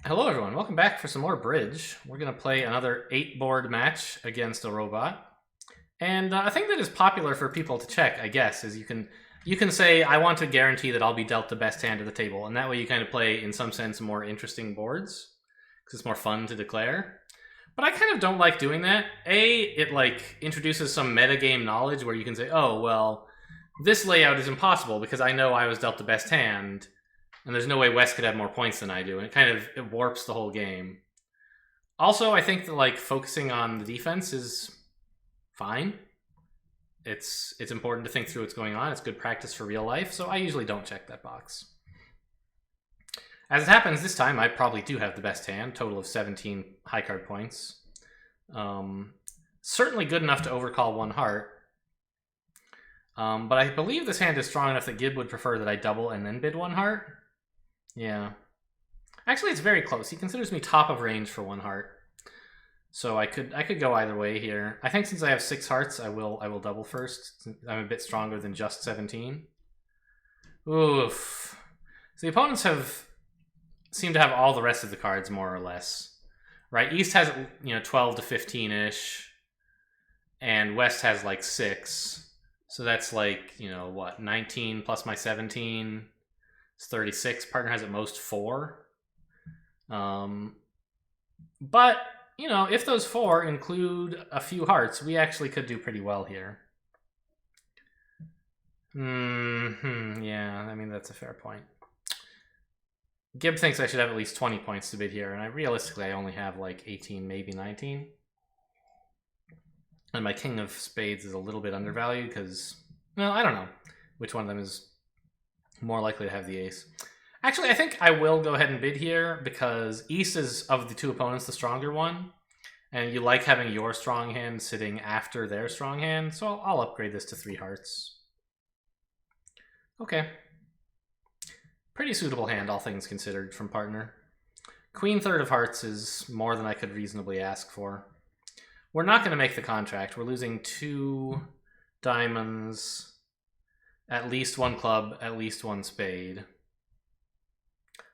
Hello everyone, welcome back for some more Bridge. We're going to play another 8-board match against a robot. And I think that is popular for people to check, I guess, is you can say, I want to guarantee that I'll be dealt the best hand at the table, and that way you kind of play, in some sense, more interesting boards, because it's more fun to declare. But I kind of don't like doing that. It introduces some metagame knowledge where you can say, oh, well, this layout is impossible because I know I was dealt the best hand, and there's no way West could have more points than I do, and it warps the whole game. Also, I think that focusing on the defense is fine. It's important to think through what's going on. It's good practice for real life, so I usually don't check that box. As it happens, this time I probably do have the best hand, total of 17 high card points. Certainly good enough to overcall one heart. But I believe this hand is strong enough that Gib would prefer that I double and then bid one heart. Yeah. Actually, it's very close. He considers me top of range for one heart. So I could go either way here. I think since I have 6 hearts, I will double first. I'm a bit stronger than just 17. Oof. So the opponents seem to have all the rest of the cards more or less. Right? East has 12 to 15-ish. And West has 6. So that's 19 plus my 17. It's 36. Partner has at most 4. But, if those 4 include a few hearts, we actually could do pretty well here. Yeah, I mean, that's a fair point. Gib thinks I should have at least 20 points to bid here, and realistically I only have 18, maybe 19. And my King of Spades is a little bit undervalued because, well, I don't know which one of them is more likely to have the ace. Actually, I think I will go ahead and bid here because East is, of the two opponents, the stronger one. And you like having your strong hand sitting after their strong hand, so I'll upgrade this to 3 hearts. Okay. Pretty suitable hand, all things considered, from partner. Queen third of hearts is more than I could reasonably ask for. We're not going to make the contract. We're losing 2 diamonds, at least 1 club, at least 1 spade.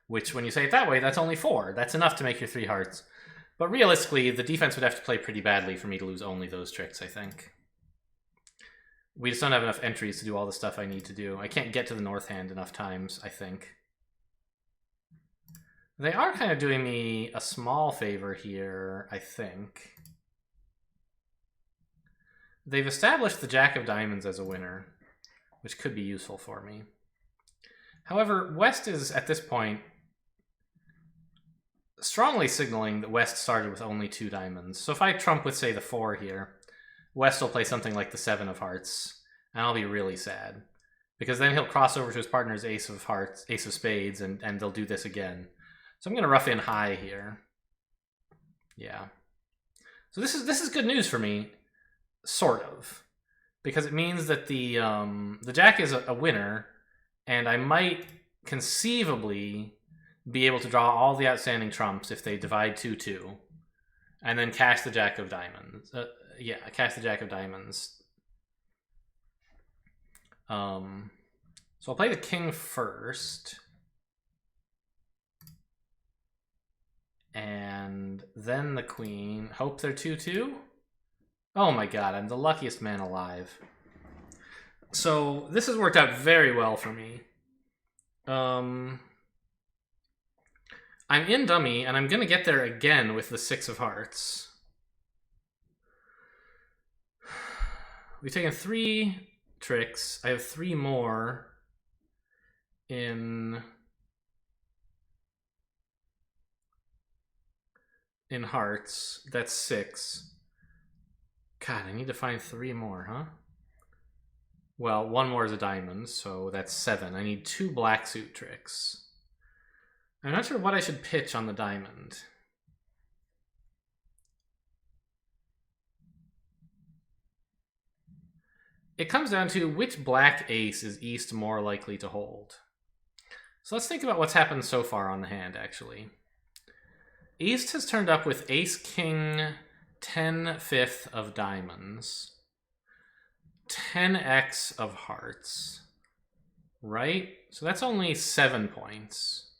Which, when you say it that way, that's only 4. That's enough to make your 3 hearts. But realistically, the defense would have to play pretty badly for me to lose only those tricks, I think. We just don't have enough entries to do all the stuff I need to do. I can't get to the north hand enough times, I think. They are kind of doing me a small favor here, I think. They've established the Jack of Diamonds as a winner, which could be useful for me. However, West is, at this point, strongly signaling that West started with only 2 diamonds. So if I trump with, say, the 4 here, West will play something like the 7 of hearts, and I'll be really sad. Because then he'll cross over to his partner's ace of hearts, ace of spades, and they'll do this again. So I'm going to rough in high here. Yeah. So this is good news for me, sort of. Because it means that the Jack is a winner, and I might conceivably be able to draw all the outstanding trumps if they divide 2-2, and then cash the Jack of Diamonds. Cash the Jack of Diamonds. So I'll play the King first, and then the Queen. Hope they're 2-2. Oh my god, I'm the luckiest man alive. So this has worked out very well for me. I'm in dummy, and I'm going to get there again with the 6 of hearts. We've taken 3 tricks. I have 3 more in hearts. That's 6. God, I need to find 3 more, huh? Well, 1 more is a diamond, so that's 7. I need 2 black suit tricks. I'm not sure what I should pitch on the diamond. It comes down to which black ace is East more likely to hold. So let's think about what's happened so far on the hand, actually. East has turned up with ace, king, 10/5 of diamonds, 10x of hearts, right? So that's only 7 points.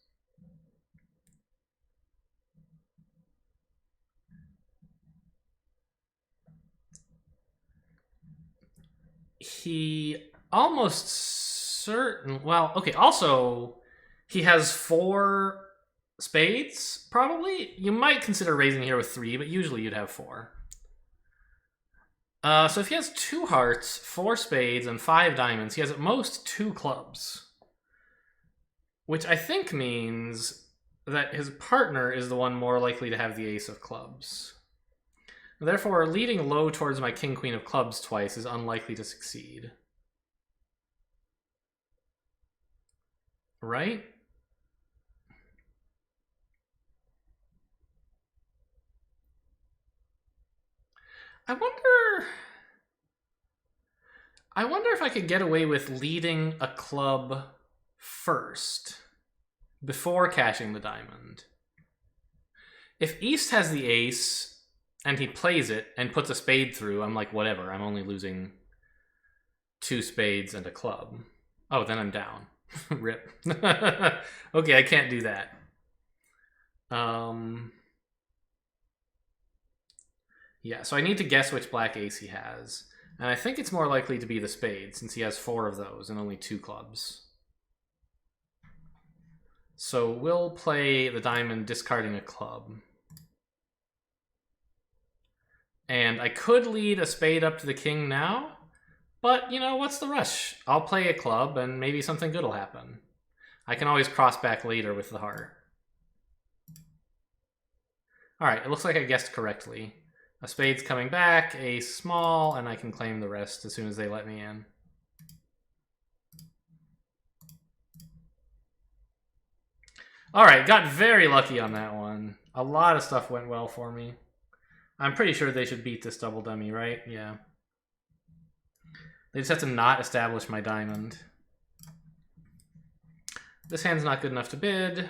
he almost certain... Well, okay, also, he has 4 spades, probably? You might consider raising here with 3, but usually you'd have 4. So if he has 2 hearts, 4 spades, and 5 diamonds, he has at most 2 clubs. Which I think means that his partner is the one more likely to have the ace of clubs. Therefore, leading low towards my king-queen of clubs twice is unlikely to succeed. Right? I wonder if I could get away with leading a club first, before cashing the diamond. If East has the ace, and he plays it, and puts a spade through, I'm like, whatever, I'm only losing 2 spades and a club. Oh, then I'm down. Rip. Okay, I can't do that. Yeah, so I need to guess which black ace he has. And I think it's more likely to be the spade, since he has 4 of those and only 2 clubs. So we'll play the diamond discarding a club. And I could lead a spade up to the king now, but, you know, what's the rush? I'll play a club and maybe something good will happen. I can always cross back later with the heart. Alright, it looks like I guessed correctly. A spade's coming back, a small, and I can claim the rest as soon as they let me in. Alright, got very lucky on that one. A lot of stuff went well for me. I'm pretty sure they should beat this double dummy, right? Yeah. They just have to not establish my diamond. This hand's not good enough to bid,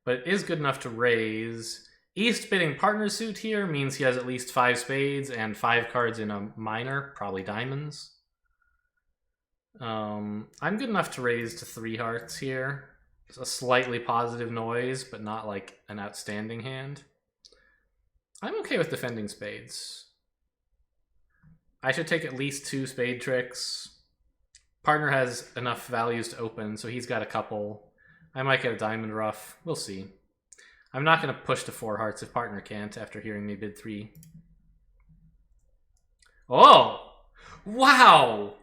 but it is good enough to raise. East bidding partner suit here means he has at least 5 spades and 5 cards in a minor, probably diamonds. I'm good enough to raise to 3 hearts here. It's a slightly positive noise, but not like an outstanding hand. I'm okay with defending spades. I should take at least 2 spade tricks. Partner has enough values to open, so he's got a couple. I might get a diamond ruff. We'll see. I'm not going to push to 4 hearts if partner can't after hearing me bid 3. Oh! Wow!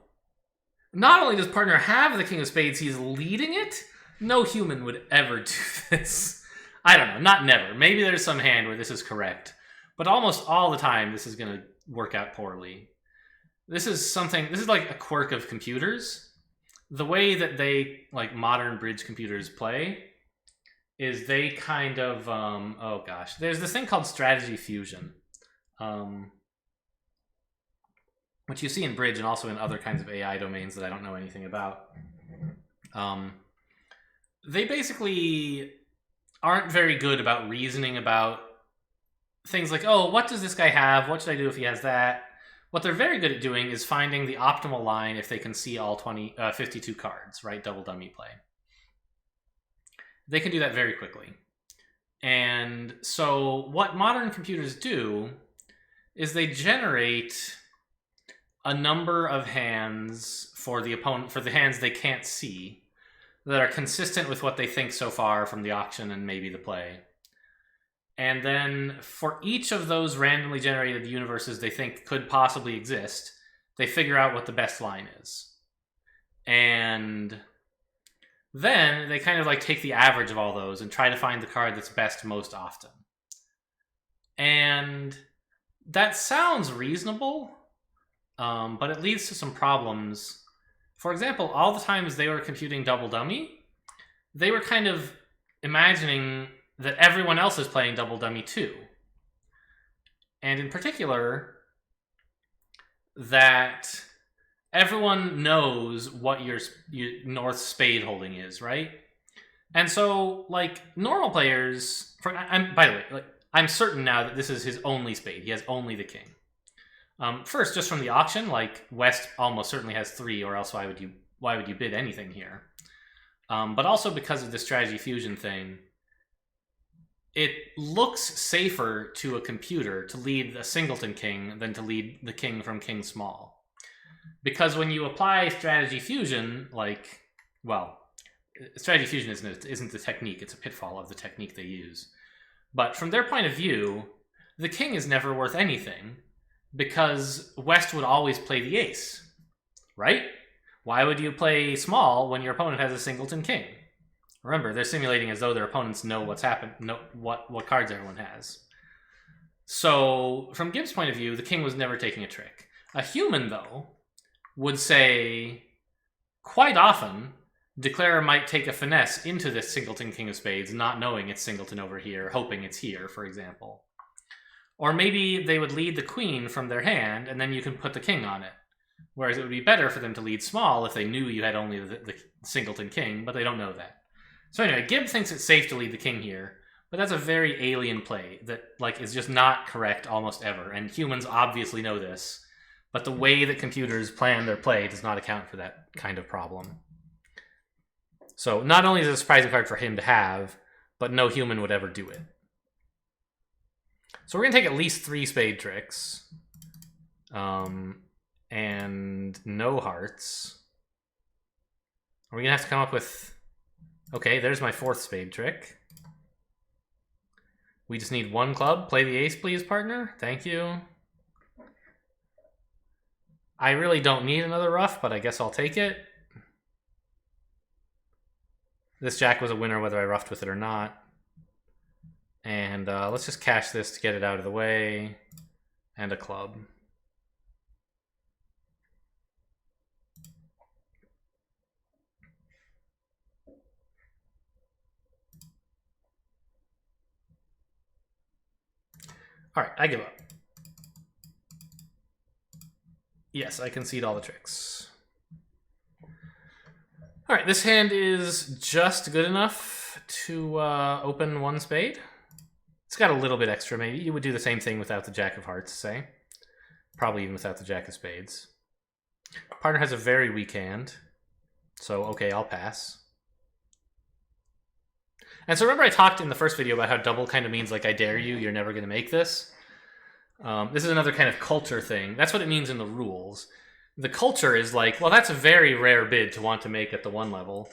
Not only does partner have the king of spades, he's leading it? No human would ever do this. I don't know, not never. Maybe there's some hand where this is correct. But almost all the time, this is going to work out poorly. This is like a quirk of computers. The way that they, like modern bridge computers play, is they kind of, oh gosh, there's this thing called strategy fusion, which you see in bridge and also in other kinds of AI domains that I don't know anything about. They basically aren't very good about reasoning about things like, oh, what does this guy have? What should I do if he has that? What they're very good at doing is finding the optimal line if they can see all 52 cards, right? Double dummy play. They can do that very quickly. And so what modern computers do is they generate a number of hands for the opponent, for the hands they can't see, that are consistent with what they think so far from the auction and maybe the play. And then for each of those randomly generated universes they think could possibly exist, they figure out what the best line is. And then they kind of like take the average of all those and try to find the card that's best most often. And that sounds reasonable, but it leads to some problems. For example, all the times they were computing double dummy, they were kind of imagining that everyone else is playing double dummy too. And in particular, that everyone knows what your north spade holding is, right? And so, like, normal players, by the way, like, I'm certain now that this is his only spade. He has only the king. First, just from the auction, like, West almost certainly has 3, or else why would you bid anything here? But also because of the strategy fusion thing, it looks safer to a computer to lead a singleton king than to lead the king from king small. Because when you apply strategy fusion, like, well, strategy fusion isn't the technique, it's a pitfall of the technique they use. But from their point of view, the king is never worth anything because West would always play the ace, right? Why would you play small when your opponent has a singleton king? Remember, they're simulating as though their opponents know what's happened, know what cards everyone has. So, from Gibbs' point of view, the king was never taking a trick. A human, though, would say, quite often, Declarer might take a finesse into this singleton king of spades, not knowing it's singleton over here, hoping it's here, for example. Or maybe they would lead the queen from their hand, and then you can put the king on it. Whereas it would be better for them to lead small if they knew you had only the singleton king, but they don't know that. So anyway, Gibb thinks it's safe to lead the king here, but that's a very alien play that is just not correct almost ever, and humans obviously know this, but the way that computers plan their play does not account for that kind of problem. So not only is it a surprising card for him to have, but no human would ever do it. So we're going to take at least 3 spade tricks. And no hearts. Are we going to have to come up with... Okay, there's my 4th spade trick. We just need 1 club. Play the ace, please, partner. Thank you. I really don't need another ruff, but I guess I'll take it. This jack was a winner whether I ruffed with it or not. And let's just cash this to get it out of the way. And a club. All right, I give up. Yes, I concede all the tricks. All right, this hand is just good enough to open 1 spade. It's got a little bit extra, maybe. You would do the same thing without the jack of hearts, say. Probably even without the jack of spades. Partner has a very weak hand. So, okay, I'll pass. And so remember I talked in the first video about how double kind of means like I dare you, you're never going to make this. This is another kind of culture thing. That's what it means in the rules. The culture is like, well, that's a very rare bid to want to make at the 1 level.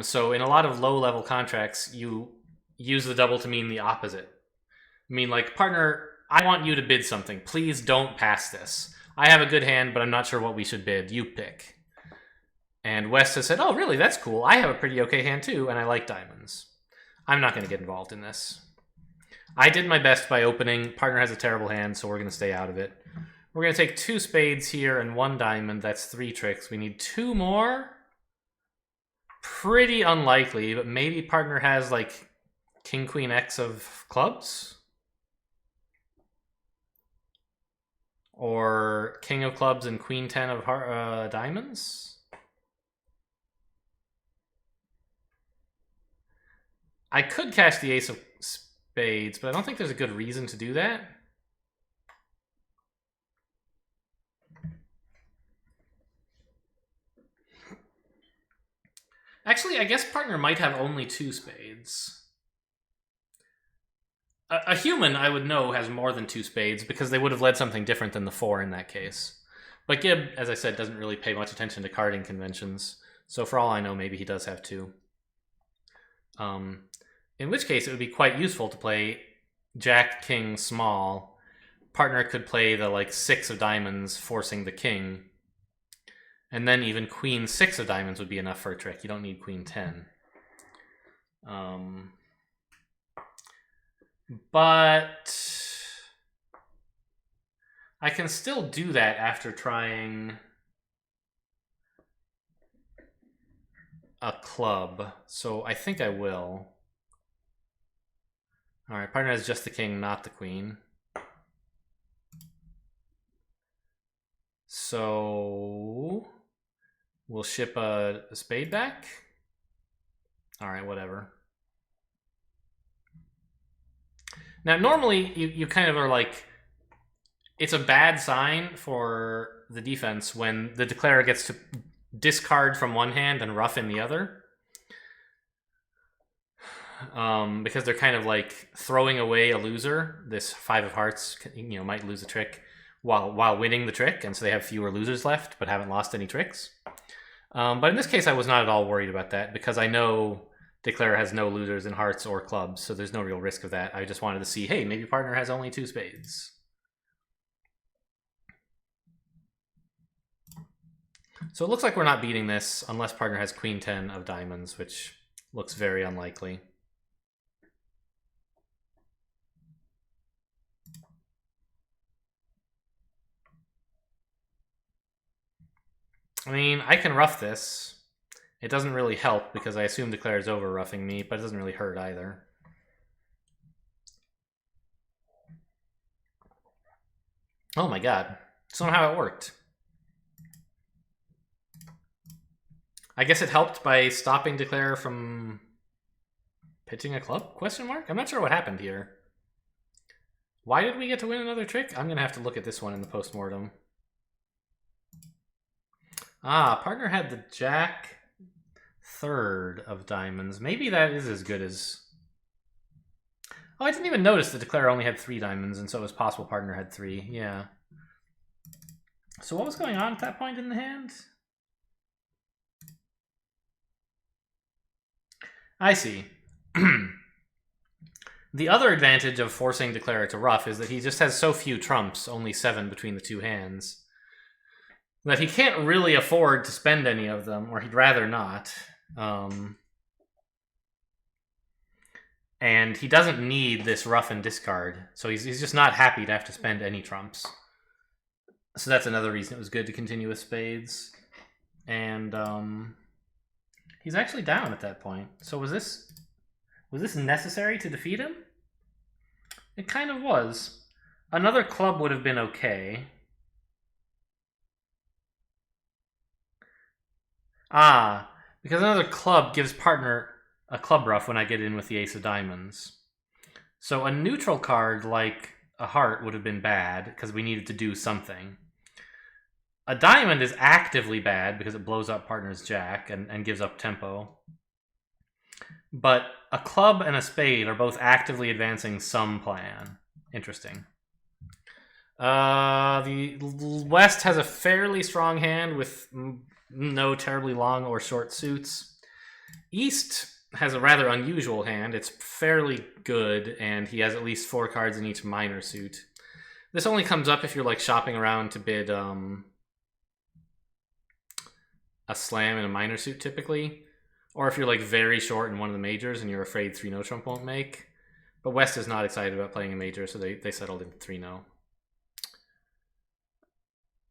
So in a lot of low-level contracts, you use the double to mean the opposite. I mean, like, partner, I want you to bid something. Please don't pass this. I have a good hand, but I'm not sure what we should bid. You pick. And West has said, oh, really? That's cool. I have a pretty okay hand, too, and I like diamonds. I'm not going to get involved in this. I did my best by opening. Partner has a terrible hand, so we're going to stay out of it. We're going to take 2 spades here and 1 diamond. That's 3 tricks. We need 2 more. Pretty unlikely, but maybe partner has, like, King, Queen, X of clubs? Or King of clubs and Queen 10 of diamonds? I could cash the ace of spades, but I don't think there's a good reason to do that. Actually, I guess partner might have only 2 spades. A human, I would know, has more than 2 spades because they would have led something different than the 4 in that case. But Gibb, as I said, doesn't really pay much attention to carding conventions. So for all I know, maybe he does have 2. In which case, it would be quite useful to play Jack, King, small. Partner could play the, like, 6 of diamonds, forcing the king. And then even Queen 6 of diamonds would be enough for a trick. You don't need Queen 10. But I can still do that after trying a club. So I think I will. All right, partner has just the king, not the queen. So we'll ship a spade back. All right, whatever. Now, normally you kind of are like, it's a bad sign for the defense when the declarer gets to discard from one hand and ruff in the other. Because they're kind of like throwing away a loser. This 5 of hearts, might lose a trick. while winning the trick, and so they have fewer losers left, but haven't lost any tricks. But in this case, I was not at all worried about that, because I know Declare has no losers in hearts or clubs, so there's no real risk of that. I just wanted to see, hey, maybe partner has only 2 spades. So it looks like we're not beating this unless partner has Queen 10 of diamonds, which looks very unlikely. I mean, I can rough this. It doesn't really help because I assume Declare is over roughing me, but it doesn't really hurt either. Oh my god. Somehow it worked. I guess it helped by stopping Declare from pitching a club? Question mark? I'm not sure what happened here. Why did we get to win another trick? I'm going to have to look at this one in the postmortem. Ah, partner had the Jack 3rd of diamonds. Maybe that is as good as... Oh, I didn't even notice that Declare only had 3 diamonds, and so it was possible partner had 3. Yeah. So what was going on at that point in the hand? I see. The other advantage of forcing Declare to rough is that he just has so few trumps, only 7 between the 2 hands, that he can't really afford to spend any of them, or he'd rather not. And he doesn't need this rough and discard, so he's just not happy to have to spend any trumps. So that's another reason it was good to continue with spades. And he's actually down at that point. So was this necessary to defeat him? It kind of was. Another club would have been okay. Ah, because another club gives partner a club rough when I get in with the ace of diamonds. So a neutral card like a heart would have been bad because we needed to do something. A diamond is actively bad because it blows up partner's jack and gives up tempo. But a club and a spade are both actively advancing some plan. Interesting. The West has a fairly strong hand with no terribly long or short suits. East has a rather unusual hand. It's fairly good, and he has at least 4 cards in each minor suit. This only comes up if you're like shopping around to bid a slam in a minor suit typically, or if you're like very short in one of the majors and you're afraid 3-no trump won't make. But West is not excited about playing a major, so they settled in 3-no.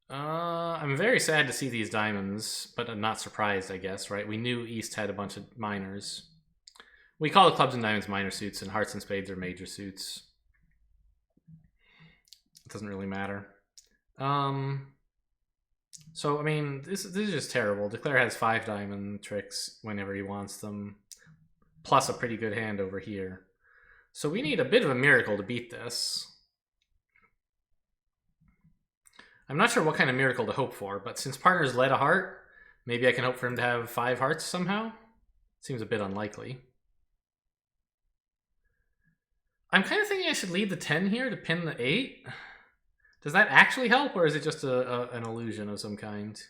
I'm very sad to see these diamonds, but I'm not surprised, I guess, right? We knew East had a bunch of minors. We call the clubs and diamonds minor suits, and hearts and spades are major suits. It doesn't really matter. So, I mean, this is just terrible. Declare has 5 diamond tricks whenever he wants them, plus a pretty good hand over here. So we need a bit of a miracle to beat this. I'm not sure what kind of miracle to hope for, but since partner's led a heart, maybe I can hope for him to have 5 hearts somehow? Seems a bit unlikely. I'm kind of thinking I should lead the 10 here to pin the 8. Does that actually help, or is it just an illusion of some kind?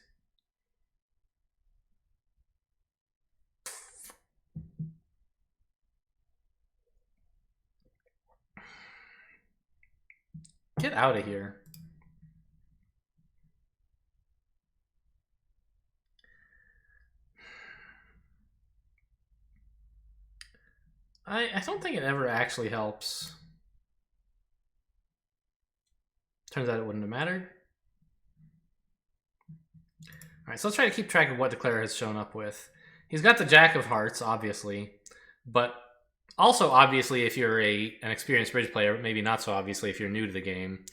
Get out of here. I don't think it ever actually helps. Turns out it wouldn't have mattered. Alright, so let's try to keep track of what Declare has shown up with. He's got the Jack of Hearts, obviously, but also obviously if you're an experienced bridge player, maybe not so obviously if you're new to the game.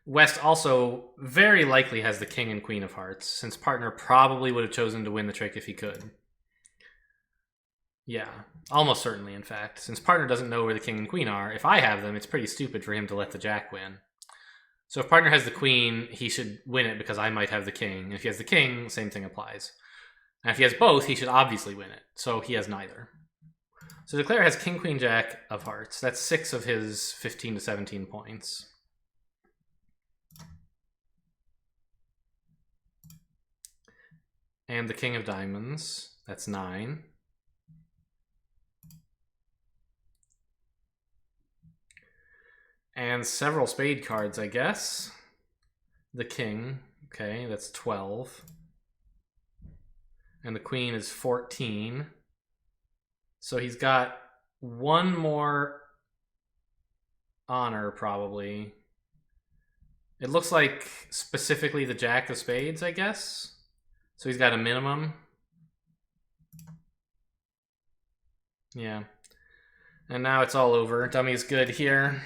West also very likely has the King and Queen of Hearts, since partner probably would have chosen to win the trick if he could. Yeah, almost certainly, in fact. Since partner doesn't know where the King and Queen are, if I have them, it's pretty stupid for him to let the Jack win. So if partner has the Queen, he should win it because I might have the King. And if he has the King, same thing applies. And if he has both, he should obviously win it. So he has neither. So Declare has King, Queen, Jack of Hearts. That's 6 of his 15 to 17 points. And the king of diamonds. That's 9. And several spade cards, I guess. The king. Okay, that's 12. And the queen is 14. So he's got one more honor, probably. It looks like specifically the jack of spades, I guess. So he's got a minimum. Yeah. And now it's all over. Dummy's good here.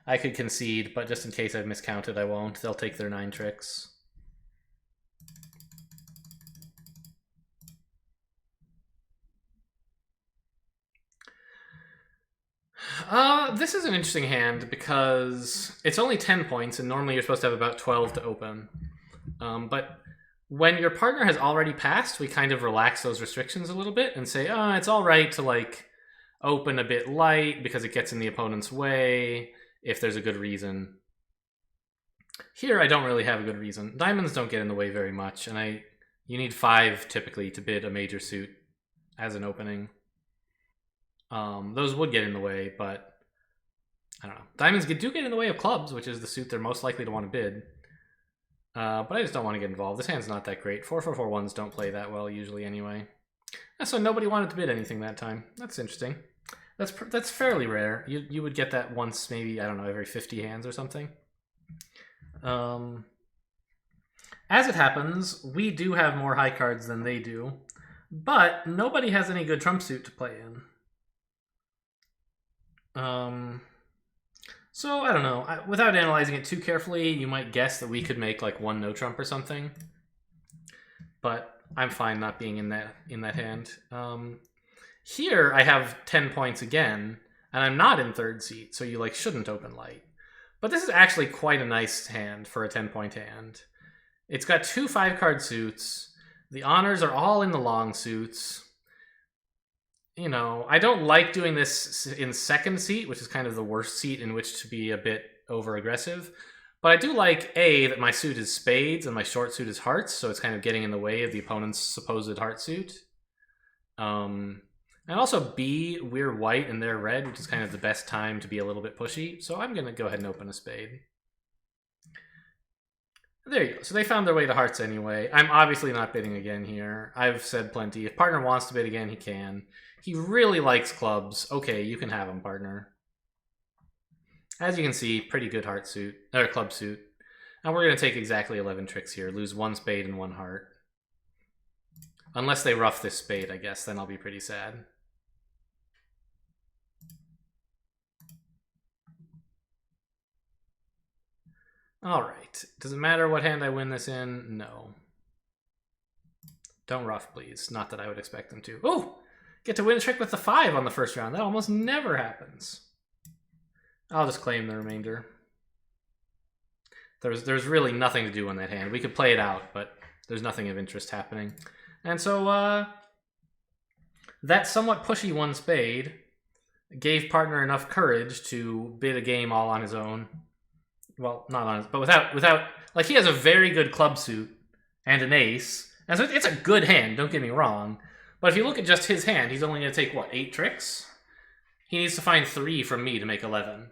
I could concede, but just in case I've miscounted, I won't. They'll take their 9 tricks. This is an interesting hand because it's only 10 points, and normally you're supposed to have about 12 to open. But when your partner has already passed, we kind of relax those restrictions a little bit and say, it's all right to like open a bit light because it gets in the opponent's way if there's a good reason. Here, I don't really have a good reason. Diamonds don't get in the way very much, and you need 5 typically to bid a major suit as an opening. Those would get in the way, but I don't know. Diamonds do get in the way of clubs, which is the suit they're most likely to want to bid. But I just don't want to get involved. This hand's not that great. 4/4/4 ones don't play that well usually anyway. So nobody wanted to bid anything that time. That's interesting. That's fairly rare. You would get that once, maybe, I don't know, every 50 hands or something. As it happens, we do have more high cards than they do, but nobody has any good trump suit to play in. So I don't know. Without analyzing it too carefully, you might guess that we could make like 1 no trump or something. But I'm fine not being in that hand. Here I have 10 points again, and I'm not in 3rd seat, so you like shouldn't open light. But this is actually quite a nice hand for a 10-point hand. It's got 2 5-card suits. The honors are all in the long suits. You know, I don't like doing this in 2nd seat, which is kind of the worst seat in which to be a bit over-aggressive. But I do like, A, that my suit is spades and my short suit is hearts, so it's kind of getting in the way of the opponent's supposed heart suit. And also, B, we're white and they're red, which is kind of the best time to be a little bit pushy. So I'm going to go ahead and open a spade. There you go. So they found their way to hearts anyway. I'm obviously not bidding again here. I've said plenty. If partner wants to bid again, he can. He really likes clubs. Okay, you can have him, partner. As you can see, pretty good heart suit, or club suit. And we're going to take exactly 11 tricks here. Lose 1 spade and 1 heart. Unless they rough this spade, I guess. Then I'll be pretty sad. Alright. Does it matter what hand I win this in? No. Don't rough, please. Not that I would expect them to. Oh! Get to win a trick with the 5 on the first round. That almost never happens. I'll just claim the remainder. There's really nothing to do on that hand. We could play it out, but there's nothing of interest happening. And so, that somewhat pushy 1 spade gave partner enough courage to bid a game all on his own. Well, not on his, but without, like, he has a very good club suit and an ace. And so it's a good hand, don't get me wrong. But if you look at just his hand, he's only going to take, what, 8 tricks? He needs to find 3 from me to make 11.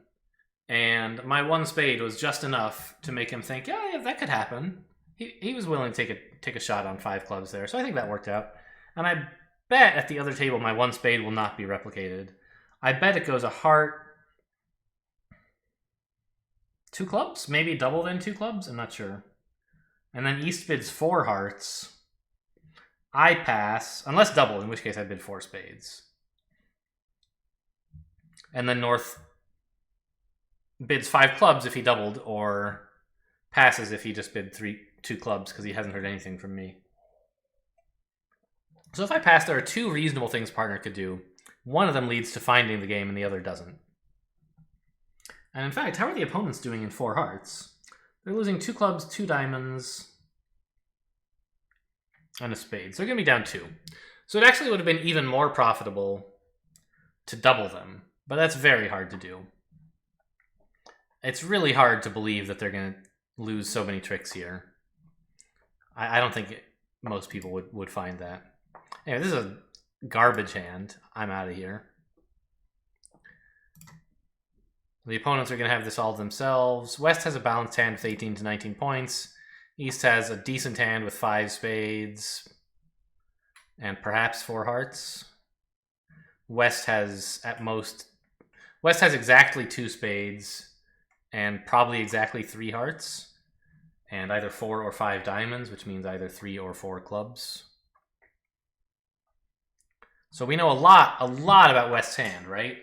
And my 1 spade was just enough to make him think, yeah, that could happen. He was willing to take a shot on 5 clubs there, so I think that worked out. And I bet at the other table my 1 spade will not be replicated. I bet it goes a heart, 2 clubs? Maybe double then 2 clubs? I'm not sure. And then East bids 4 hearts. I pass, unless double, in which case I bid 4 spades. And then North bids 5 clubs if he doubled, or passes if he just bid 2 clubs because he hasn't heard anything from me. So if I pass, there are 2 reasonable things partner could do. One of them leads to finding the game and the other doesn't. And in fact, how are the opponents doing in 4 hearts? They're losing 2 clubs, 2 diamonds, and a spade. So they're going to be down 2. So it actually would have been even more profitable to double them. But that's very hard to do. It's really hard to believe that they're going to lose so many tricks here. I don't think most people would find that. Anyway, this is a garbage hand. I'm out of here. The opponents are going to have this all themselves. West has a balanced hand with 18 to 19 points. East has a decent hand with 5 spades and perhaps 4 hearts. West has exactly 2 spades and probably exactly 3 hearts and either 4 or 5 diamonds, which means either 3 or 4 clubs. So we know a lot about West's hand, right?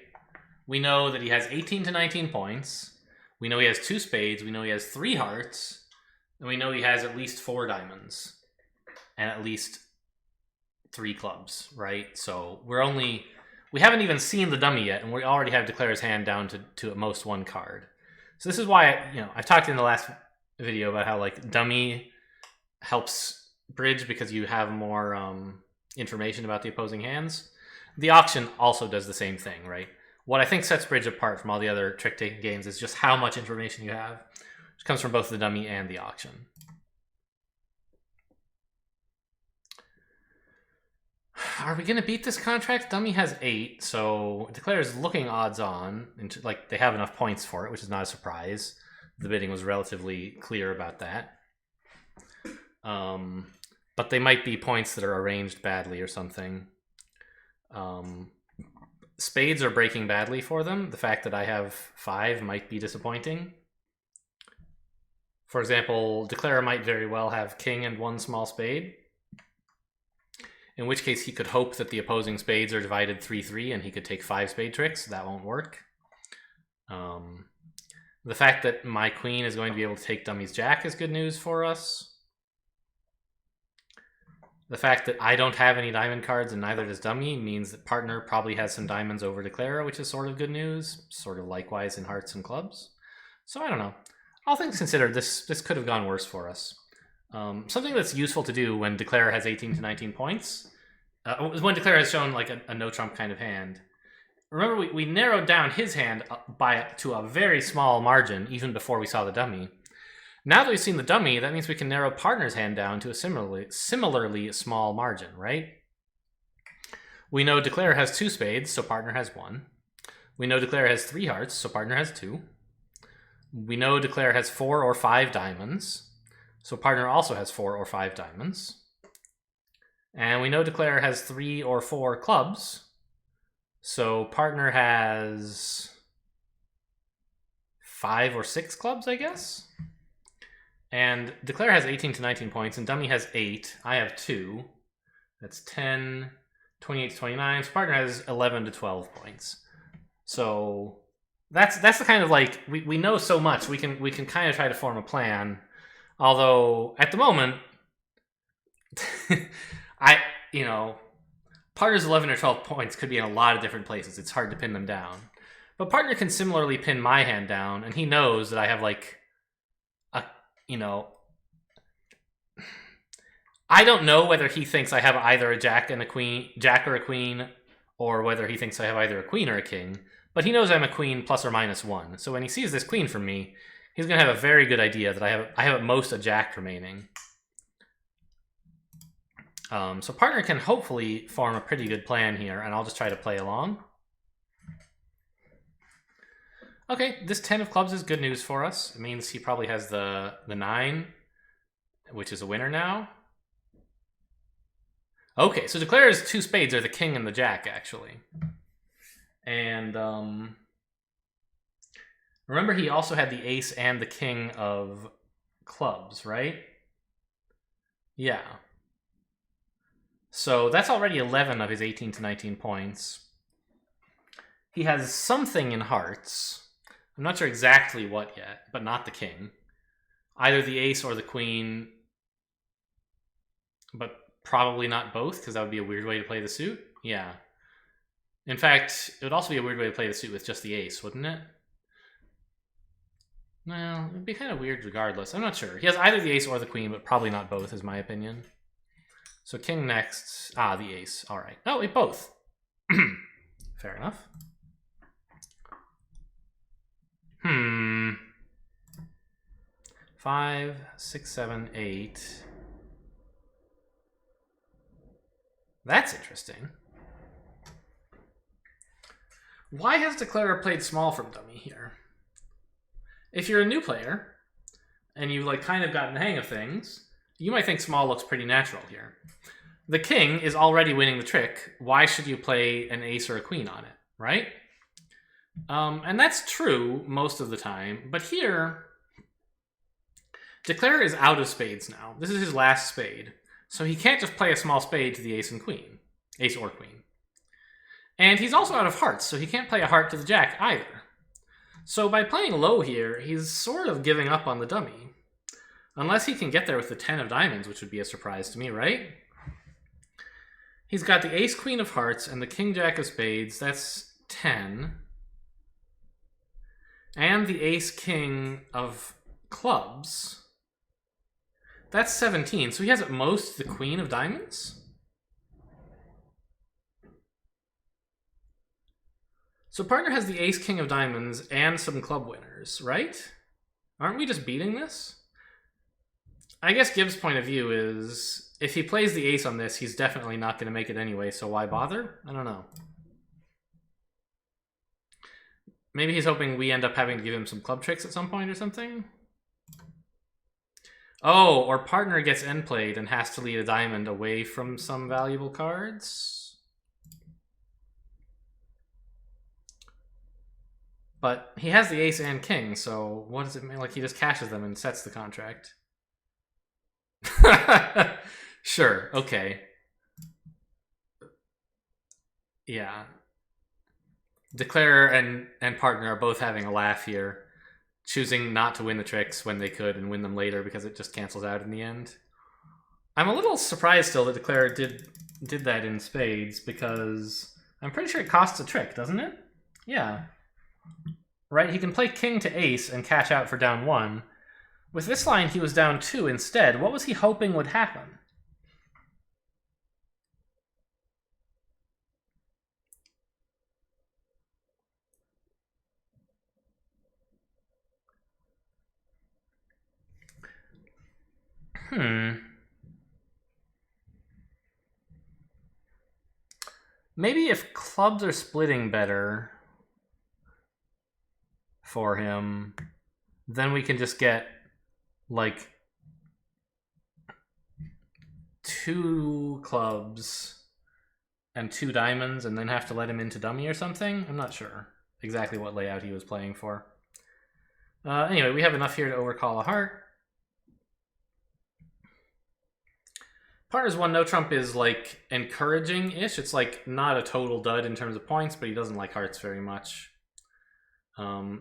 We know that he has 18 to 19 points. We know he has 2 spades. We know he has 3 hearts. And we know he has at least 4 diamonds. And at least 3 clubs, right? So we haven't even seen the dummy yet, and we already have Declare's hand down to at most 1 card. So this is why, I've talked in the last video about how, like, dummy helps bridge because you have more information about the opposing hands. The auction also does the same thing, right? What I think sets bridge apart from all the other trick-taking games is just how much information you have, which comes from both the dummy and the auction. Are we going to beat this contract? Dummy has 8, so Declare is looking odds-on. Like, they have enough points for it, which is not a surprise. The bidding was relatively clear about that. But they might be points that are arranged badly or something. Spades are breaking badly for them. The fact that I have 5 might be disappointing. For example, Declare might very well have king and 1 small spade, in which case he could hope that the opposing spades are divided 3-3 and he could take 5 spade tricks. That won't work. The fact that my queen is going to be able to take dummy's jack is good news for us. The fact that I don't have any diamond cards and neither does dummy means that partner probably has some diamonds over Declare, which is sort of good news. Sort of likewise in hearts and clubs. So I don't know. All things considered, this could have gone worse for us. Something that's useful to do when Declare has 18 to 19 points, when Declare has shown like a no-trump kind of hand. Remember, we narrowed down his hand to a very small margin even before we saw the dummy. Now that we've seen the dummy, that means we can narrow partner's hand down to a similarly small margin, right? We know Declare has 2 spades, so partner has 1. We know Declare has 3 hearts, so partner has 2. We know Declare has 4 or 5 diamonds, so partner also has 4 or 5 diamonds. And we know Declare has 3 or 4 clubs, so partner has 5 or 6 clubs, I guess? And Declare has 18 to 19 points, and dummy has 8. I have 2. That's 10, 28 to 29. So partner has 11 to 12 points. So that's the kind of, like, we know so much. We can kind of try to form a plan. Although at the moment, partner's 11 or 12 points could be in a lot of different places. It's hard to pin them down. But partner can similarly pin my hand down, and he knows that I have, like, I don't know whether he thinks I have either a jack or a queen, or whether he thinks I have either a queen or a king, but he knows I'm a queen plus or minus 1. So when he sees this queen from me, he's going to have a very good idea that I have at most a jack remaining. So partner can hopefully form a pretty good plan here, and I'll just try to play along. Okay, this 10 of clubs is good news for us. It means he probably has the 9, which is a winner now. Okay, so Declare's 2 spades are the king and the jack, actually. And remember, he also had the ace and the king of clubs, right? Yeah. So that's already 11 of his 18 to 19 points. He has something in hearts. I'm not sure exactly what yet, but not the king. Either the ace or the queen, but probably not both, because that would be a weird way to play the suit. Yeah. In fact, it would also be a weird way to play the suit with just the ace, wouldn't it? Well, it would be kind of weird regardless. I'm not sure. He has either the ace or the queen, but probably not both, is my opinion. So king next. Ah, the ace. All right. Oh, wait, both. Fair enough. 5, 6, 7, 8. That's interesting. Why has Declarer played small from dummy here? If you're a new player, and you've like kind of gotten the hang of things, you might think small looks pretty natural here. The king is already winning the trick. Why should you play an ace or a queen on it, right? And that's true most of the time, but here, Declarer is out of spades now. This is his last spade, so he can't just play a small spade to the ace and queen, ace or queen. And he's also out of hearts, so he can't play a heart to the jack either. So by playing low here, he's sort of giving up on the dummy. Unless he can get there with the 10 of diamonds, which would be a surprise to me, right? He's got the ace queen of hearts and the king jack of spades. That's 10. And the ace king of clubs. That's 17. So he has at most the queen of diamonds? So partner has the ace king of diamonds and some club winners, right? Aren't we just beating this? I guess Gibbs' point of view is if he plays the ace on this, he's definitely not going to make it anyway, so why bother? I don't know. Maybe he's hoping we end up having to give him some club tricks at some point or something? Oh, or partner gets end played and has to lead a diamond away from some valuable cards? But he has the ace and king, so what does it mean? Like, he just cashes them and sets the contract. Sure, okay. Yeah. Declarer and partner are both having a laugh here, choosing not to win the tricks when they could and win them later because it just cancels out in the end. I'm a little surprised still that Declarer did that in spades because I'm pretty sure it costs a trick, doesn't it? Yeah. Right, he can play king to ace and cash out for down 1. With this line, he was down 2 instead. What was he hoping would happen? Maybe if clubs are splitting better for him, then we can just get like 2 clubs and 2 diamonds and then have to let him into dummy or something. I'm not sure exactly what layout he was playing for. Anyway, we have enough here to overcall a heart. Partner's 1 no trump is like encouraging-ish. It's like not a total dud in terms of points, but he doesn't like hearts very much.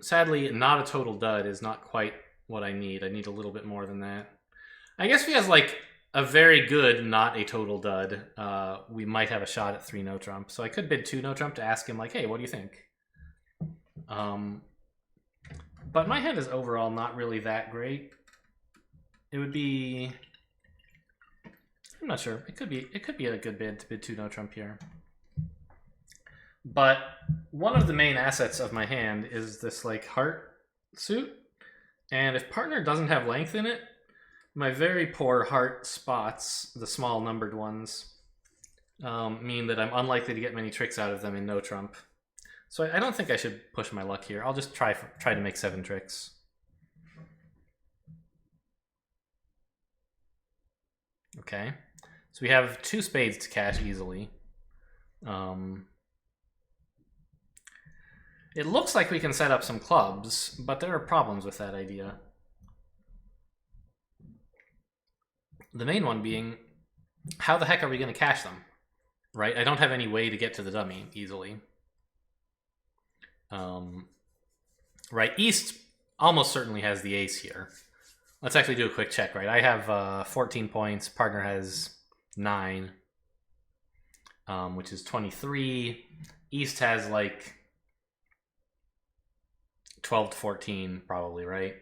Sadly, not a total dud is not quite what I need. I need a little bit more than that. I guess if he has like a very good, not a total dud, we might have a shot at 3 no trump. So I could bid 2 no trump to ask him like, hey, what do you think? But my hand is overall not really that great. It would be... I'm not sure. It could be a good bid to bid 2 no trump here. But one of the main assets of my hand is this like heart suit. And if partner doesn't have length in it, my very poor heart spots, the small numbered ones, mean that I'm unlikely to get many tricks out of them in no trump. So I don't think I should push my luck here. I'll just try to make 7 tricks. Okay. So we have 2 spades to cash easily. It looks like we can set up some clubs, but there are problems with that idea. The main one being, how the heck are we going to cash them? Right? I don't have any way to get to the dummy easily. Right, East almost certainly has the ace here. Let's actually do a quick check, right? I have 14 points, partner has 9, which is 23. East has like 12 to 14 probably, right?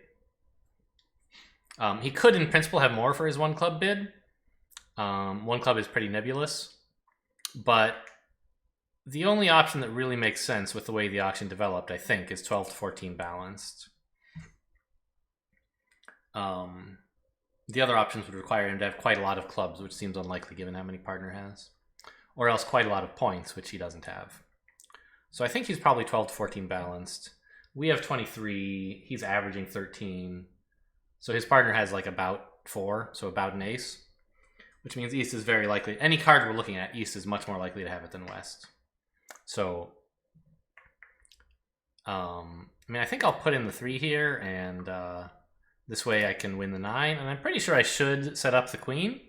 He could in principle have more for his 1 club bid. 1 club is pretty nebulous, but the only option that really makes sense with the way the auction developed, I think, is 12 to 14 balanced. The other options would require him to have quite a lot of clubs, which seems unlikely given how many partner has. or else quite a lot of points, which he doesn't have. So I think he's probably 12 to 14 balanced. We have 23. He's averaging 13. So his partner has like about 4, so about an ace, which means East is very likely. Any card we're looking at, East is much more likely to have it than West. So, I mean, I think I'll put in the 3 here, and this way I can win the 9. And I'm pretty sure I should set up the queen,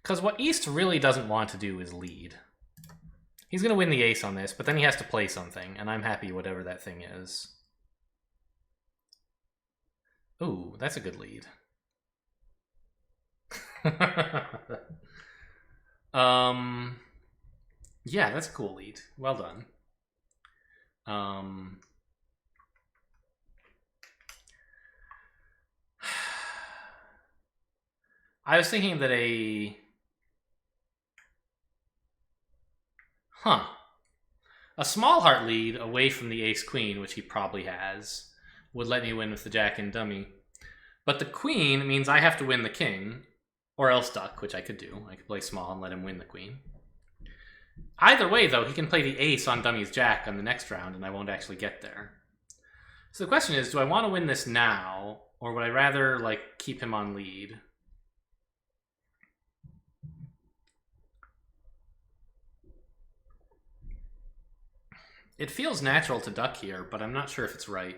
because what East really doesn't want to do is lead. He's going to win the ace on this, but then he has to play something, and I'm happy whatever that thing is. Ooh, that's a good lead. Yeah, that's a cool lead. Well done. I was thinking that a small heart lead away from the ace-queen, which he probably has, would let me win with the jack and dummy. But the queen means I have to win the king, or else duck, which I could do. I could play small and let him win the queen. Either way, though, he can play the ace on dummy's jack on the next round, and I won't actually get there. So the question is, do I want to win this now, or would I rather, like, keep him on lead? It feels natural to duck here, but I'm not sure if it's right.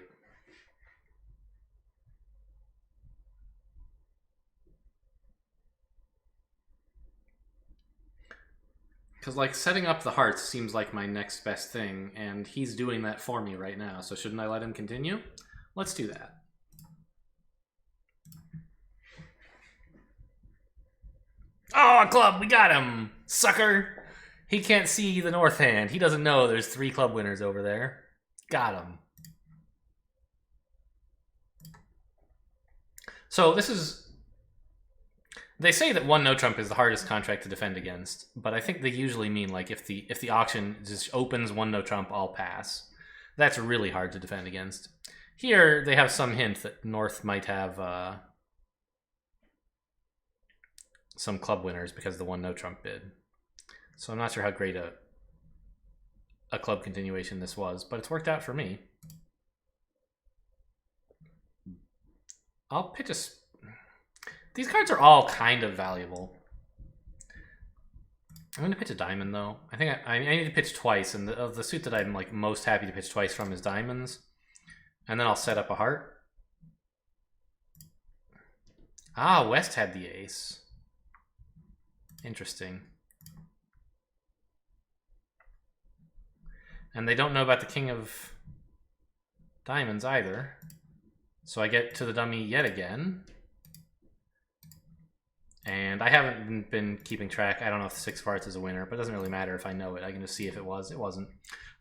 Because, like, setting up the hearts seems like my next best thing, and he's doing that for me right now, so shouldn't I let him continue? Let's do that. Oh, a club! We got him! Sucker! He can't see the north hand. He doesn't know there's 3 club winners over there. Got him. So this is... They say that 1 no trump is the hardest contract to defend against, but I think they usually mean like if the auction just opens 1 no trump, all pass. That's really hard to defend against. Here they have some hint that North might have some club winners because of the 1 no trump bid. So I'm not sure how great a club continuation this was, but it's worked out for me. I'll pitch a... These cards are all kind of valuable. I'm going to pitch a diamond, though. I think I need to pitch twice, and the suit that I'm like most happy to pitch twice from is diamonds. And then I'll set up a heart. Ah, West had the ace. Interesting. And they don't know about the king of diamonds either. So I get to the dummy yet again. And I haven't been keeping track. I don't know if the 6 of hearts is a winner, but it doesn't really matter if I know it. I can just see if it was. It wasn't.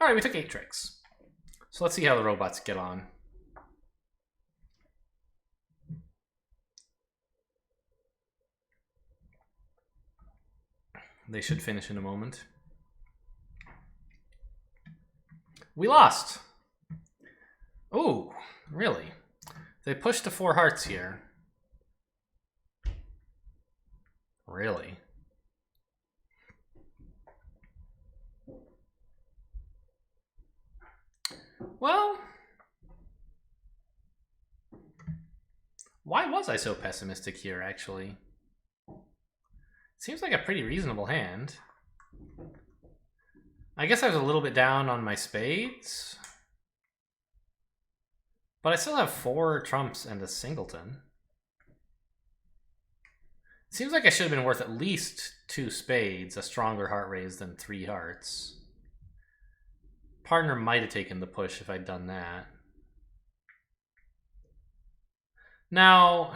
All right, we took 8 tricks. So let's see how the robots get on. They should finish in a moment. We lost. Oh, really? They pushed to 4 hearts here. Really? Well, why was I so pessimistic here, actually? Seems like a pretty reasonable hand. I guess I was a little bit down on my spades. But I still have 4 trumps and a singleton. It seems like I should have been worth at least 2 spades, a stronger heart raise than 3 hearts. Partner might have taken the push if I'd done that. Now,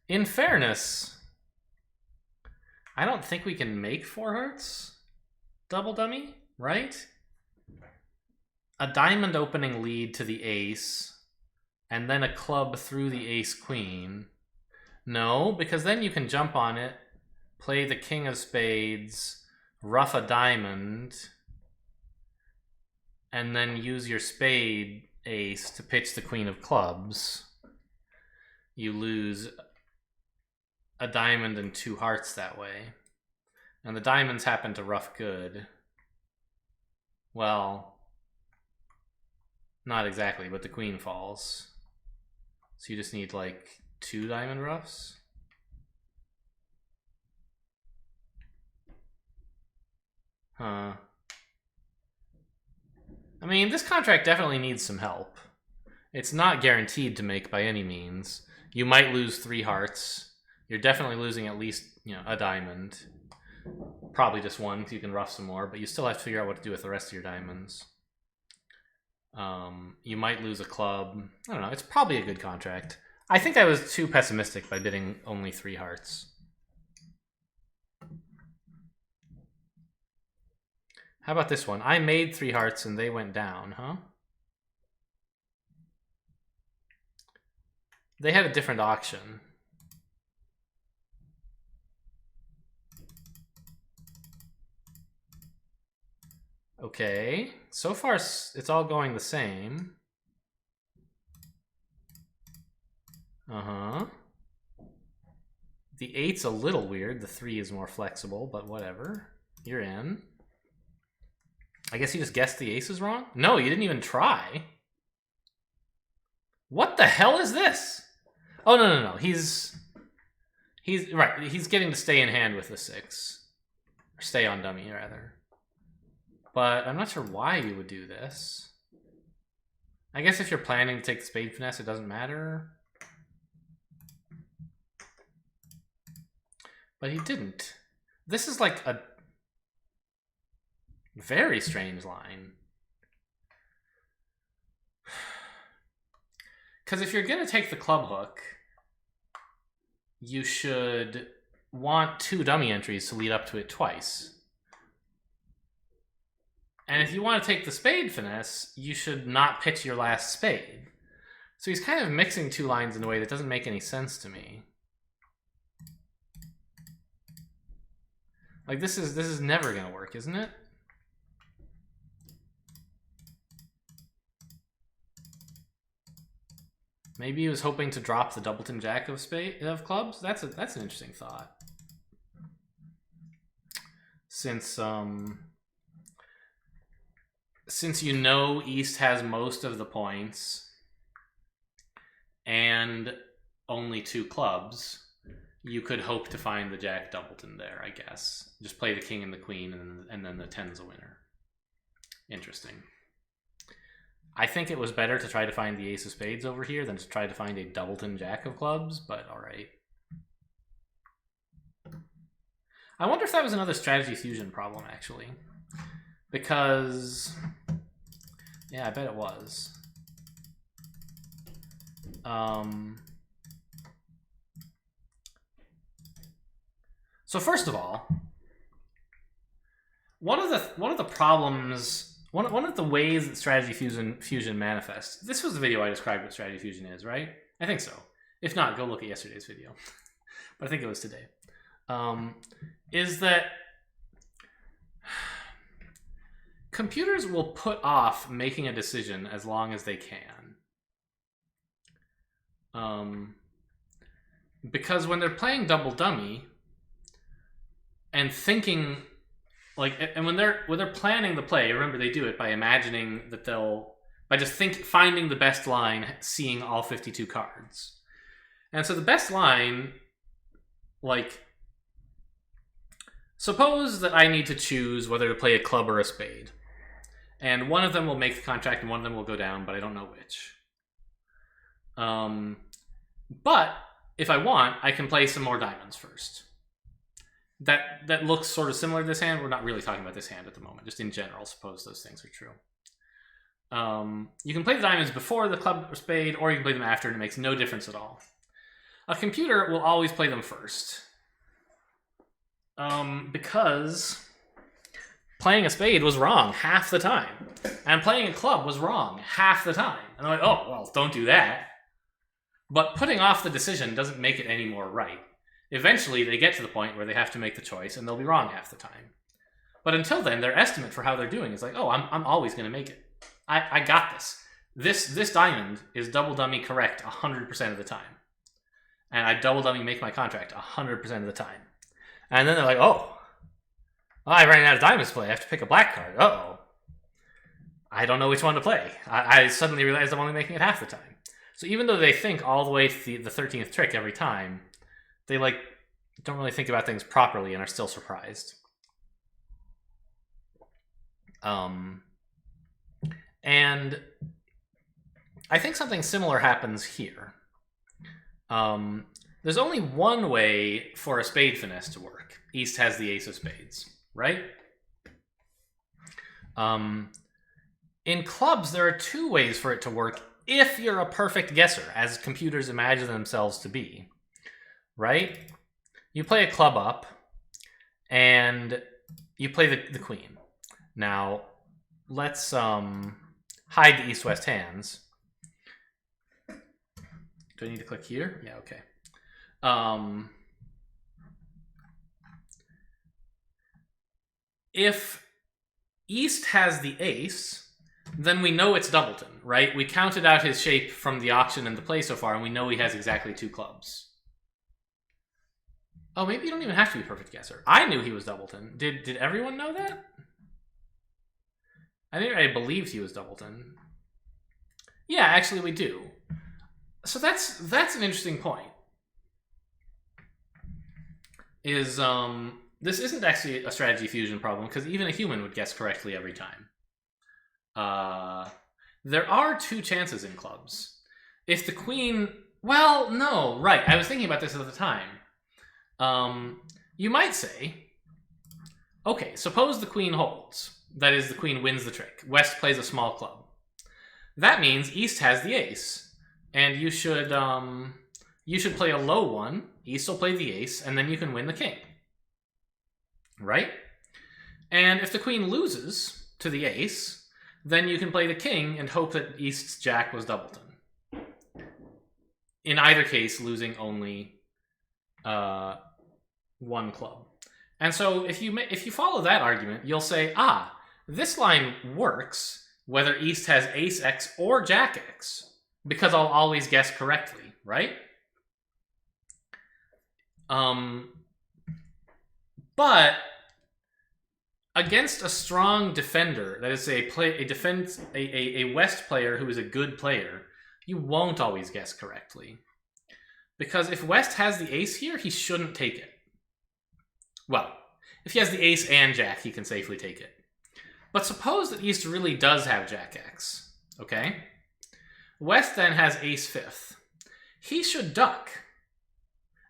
in fairness, I don't think we can make 4 hearts double dummy, right? A diamond opening lead to the ace, and then a club through the ace queen. No, because then you can jump on it, play the king of spades, ruff a diamond, and then use your spade ace to pitch the queen of clubs. You lose a diamond and 2 hearts that way. And the diamonds happen to ruff good. Well, not exactly, but the queen falls. So you just need like 2 diamond ruffs. Huh. I mean, this contract definitely needs some help. It's not guaranteed to make by any means. You might lose 3 hearts. You're definitely losing at least, a diamond. Probably just 1 because you can ruff some more, but you still have to figure out what to do with the rest of your diamonds. You might lose a club. I don't know. It's probably a good contract. I think I was too pessimistic by bidding only 3 hearts. How about this one? I made 3 hearts and they went down, huh? They had a different auction. Okay, so far it's all going the same. Uh-huh. The 8's a little weird. The 3 is more flexible, but whatever. You're in. I guess you just guessed the ace is wrong? No, you didn't even try. What the hell is this? Oh, no. He's right. He's getting to stay in hand with the 6. Or stay on dummy, rather. But I'm not sure why you would do this. I guess if you're planning to take the spade finesse, it doesn't matter. But he didn't. This is like a very strange line. Because if you're going to take the club hook, you should want 2 dummy entries to lead up to it twice. And if you want to take the spade finesse, you should not pitch your last spade. So he's kind of mixing 2 lines in a way that doesn't make any sense to me. Like this is never going to work, isn't it? Maybe he was hoping to drop the doubleton jack of clubs. That's an interesting thought. Since East has most of the points and only 2 clubs, you could hope to find the jack doubleton there, I guess. Just play the king and the queen, and then the 10's a winner. Interesting. I think it was better to try to find the ace of spades over here than to try to find a doubleton jack of clubs, but alright. I wonder if that was another strategy fusion problem, actually. Because... yeah, I bet it was. So first of all, one of the problems, one of the ways that strategy fusion manifests. This was the video I described what strategy fusion is, right? I think so. If not, go look at yesterday's video. But I think it was today. Is that computers will put off making a decision as long as they can. Because when they're playing double dummy and thinking, like, and when they're planning the play, remember they do it by imagining that by just finding the best line, seeing all 52 cards. And so the best line, like, suppose that I need to choose whether to play a club or a spade. And one of them will make the contract and one of them will go down, but I don't know which. But if I want, I can play some more diamonds first. That looks sort of similar to this hand. We're not really talking about this hand at the moment. Just in general, suppose those things are true. You can play the diamonds before the club or spade, or you can play them after, and it makes no difference at all. A computer will always play them first. Because playing a spade was wrong half the time. And playing a club was wrong half the time. And I'm like, oh, well, don't do that. But putting off the decision doesn't make it any more right. Eventually, they get to the point where they have to make the choice, and they'll be wrong half the time. But until then, their estimate for how they're doing is like, oh, I'm always going to make it. I got this. This diamond is double dummy correct 100% of the time. And I double dummy make my contract 100% of the time. And then they're like, oh, Oh, I ran out of diamonds to play. I have to pick a black card. Uh-oh. I don't know which one to play. I suddenly realized I'm only making it half the time. So even though they think all the way to the 13th trick every time, they like don't really think about things properly and are still surprised. And I think something similar happens here. There's only one way for a spade finesse to work. East has the ace of spades, right? In clubs, there are two ways for it to work if you're a perfect guesser, as computers imagine themselves to be, right? You play a club up, and you play the queen. Now, let's hide the east-west hands. Do I need to click here? Yeah, okay. If East has the ace, then we know it's Doubleton, right? We counted out his shape from the auction and the play so far, and we know he has exactly 2 clubs. Oh, maybe you don't even have to be a perfect guesser. I knew he was Doubleton. Did everyone know that? I believed he was Doubleton. Yeah, actually we do. So that's an interesting point. This isn't actually a strategy fusion problem, because even a human would guess correctly every time. There are 2 chances in clubs. If the queen... Well, no, right. I was thinking about this at the time. You might say, okay, suppose the queen holds. That is, the queen wins the trick. West plays a small club. That means East has the ace, and you should play a low one. East will play the ace, and then you can win the king. Right? And if the queen loses to the ace, then you can play the king and hope that East's jack was Doubleton. In either case, losing only 1 club. And so if you follow that argument, you'll say, this line works whether East has ace X or jack X, because I'll always guess correctly, right? But against a strong defender, that is a West player who is a good player, you won't always guess correctly. Because if West has the ace here, he shouldn't take it. Well, if he has the ace and jack, he can safely take it. But suppose that East really does have jack X, okay? West then has ace fifth. He should duck,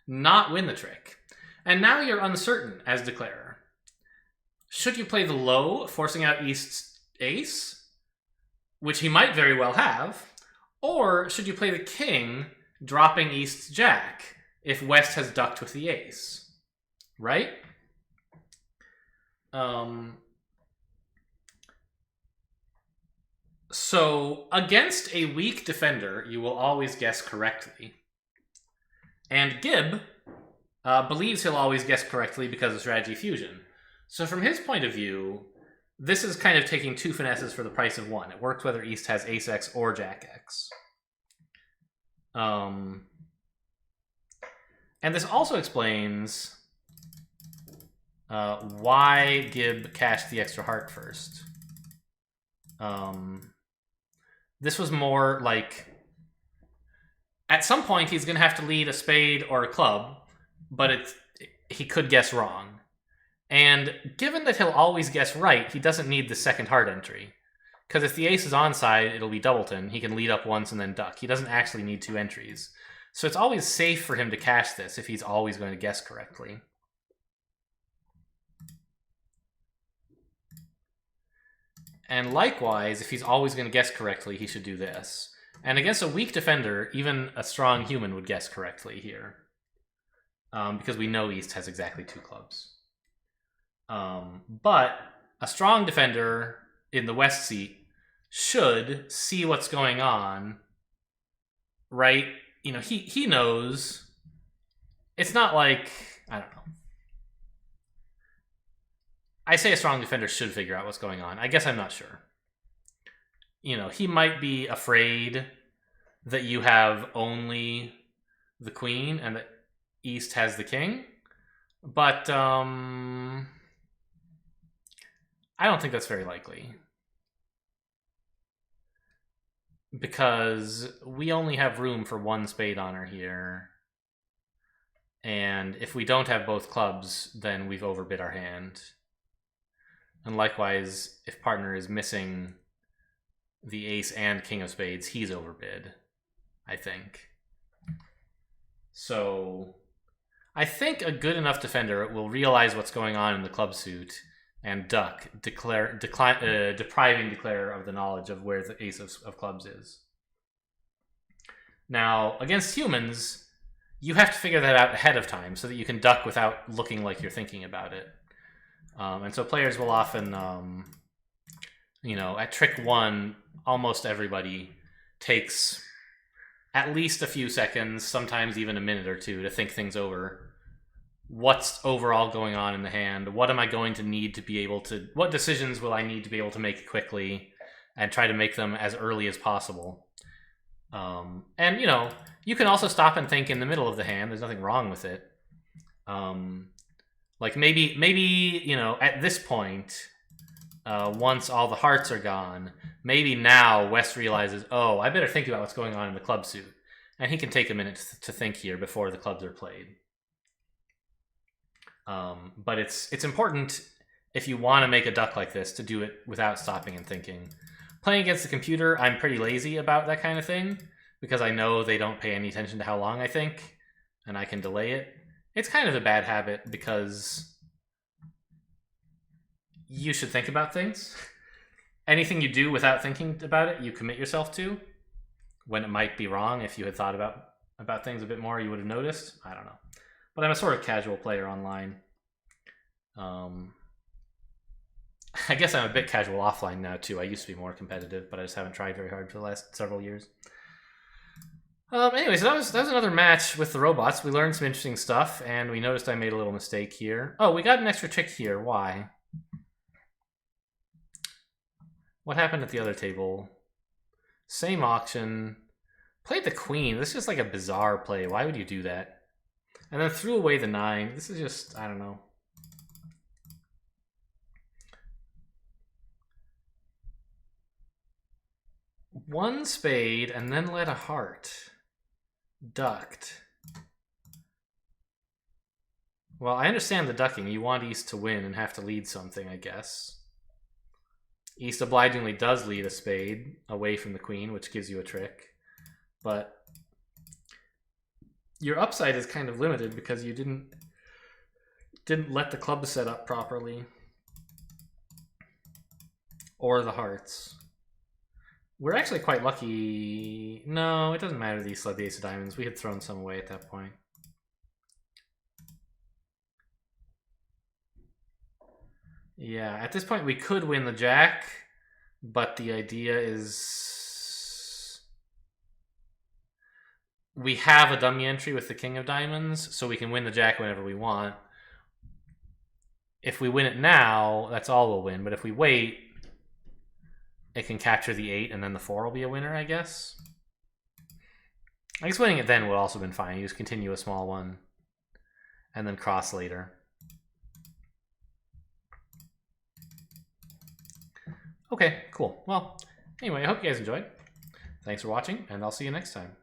not win the trick. And now you're uncertain as declarer. Should you play the low, forcing out East's ace, which he might very well have, or should you play the king, dropping East's jack, if West has ducked with the ace? Right? So, against a weak defender, you will always guess correctly. And Gibb believes he'll always guess correctly because of strategy fusion. So from his point of view, this is kind of taking 2 finesses for the price of 1. It works whether East has ace X or jack X. And this also explains why Gibb cashed the extra heart first. This was more like, at some point he's going to have to lead a spade or a club, but he could guess wrong. And given that he'll always guess right, he doesn't need the second heart entry. Because if the ace is onside, it'll be Doubleton. He can lead up once and then duck. He doesn't actually need 2 entries. So it's always safe for him to cash this if he's always going to guess correctly. And likewise, if he's always going to guess correctly, he should do this. And against a weak defender, even a strong human would guess correctly here. Because we know East has exactly 2 clubs. But a strong defender in the West seat should see what's going on, right? You know, he knows. It's not like, I don't know. I say a strong defender should figure out what's going on. I guess I'm not sure. You know, he might be afraid that you have only the queen and that East has the king. But, I don't think that's very likely. Because we only have room for one spade honor here. And if we don't have both clubs, then we've overbid our hand. And likewise, if partner is missing the ace and king of spades, he's overbid, I think. So I think a good enough defender will realize what's going on in the club suit and duck, depriving declarer of the knowledge of where the ace of clubs is. Now, against humans, you have to figure that out ahead of time so that you can duck without looking like you're thinking about it. And so players will often, at trick 1, almost everybody takes at least a few seconds, sometimes even a minute or two, to think things over. What's overall going on in the hand? What am I going to need to be able to... What decisions will I need to be able to make quickly and try to make them as early as possible? And, you can also stop and think in the middle of the hand. There's nothing wrong with it. Like maybe at this point, once all the hearts are gone, maybe now West realizes, oh, I better think about what's going on in the club suit. And he can take a minute to think here before the clubs are played. But it's important, if you want to make a duck like this, to do it without stopping and thinking. Playing against the computer, I'm pretty lazy about that kind of thing, because I know they don't pay any attention to how long I think, and I can delay it. It's kind of a bad habit, because you should think about things. Anything you do without thinking about it, you commit yourself to, when it might be wrong. If you had thought about things a bit more, you would have noticed. I don't know. But I'm a sort of casual player online. I guess I'm a bit casual offline now, too. I used to be more competitive, but I just haven't tried very hard for the last several years. Anyway, so that was another match with the robots. We learned some interesting stuff, and we noticed I made a little mistake here. Oh, we got an extra trick here. Why? What happened at the other table? Same auction. Played the queen. This is just like a bizarre play. Why would you do that? And then threw away the 9. This is just, I don't know. One spade and then let a heart. Ducked. Well, I understand the ducking. You want East to win and have to lead something, I guess. East obligingly does lead a spade away from the queen, which gives you a trick. But your upside is kind of limited because you didn't let the club set up properly. Or the hearts. We're actually quite lucky. No, it doesn't matter that East led the ace of diamonds. We had thrown some away at that point. Yeah, at this point we could win the jack, but the idea is we have a dummy entry with the king of diamonds, so we can win the jack whenever we want. If we win it now, that's all we'll win, but if we wait, it can capture the 8 and then the 4 will be a winner, I guess. I guess winning it then would also have been fine. You just continue a small one and then cross later. Okay, cool. Well, anyway, I hope you guys enjoyed. Thanks for watching, and I'll see you next time.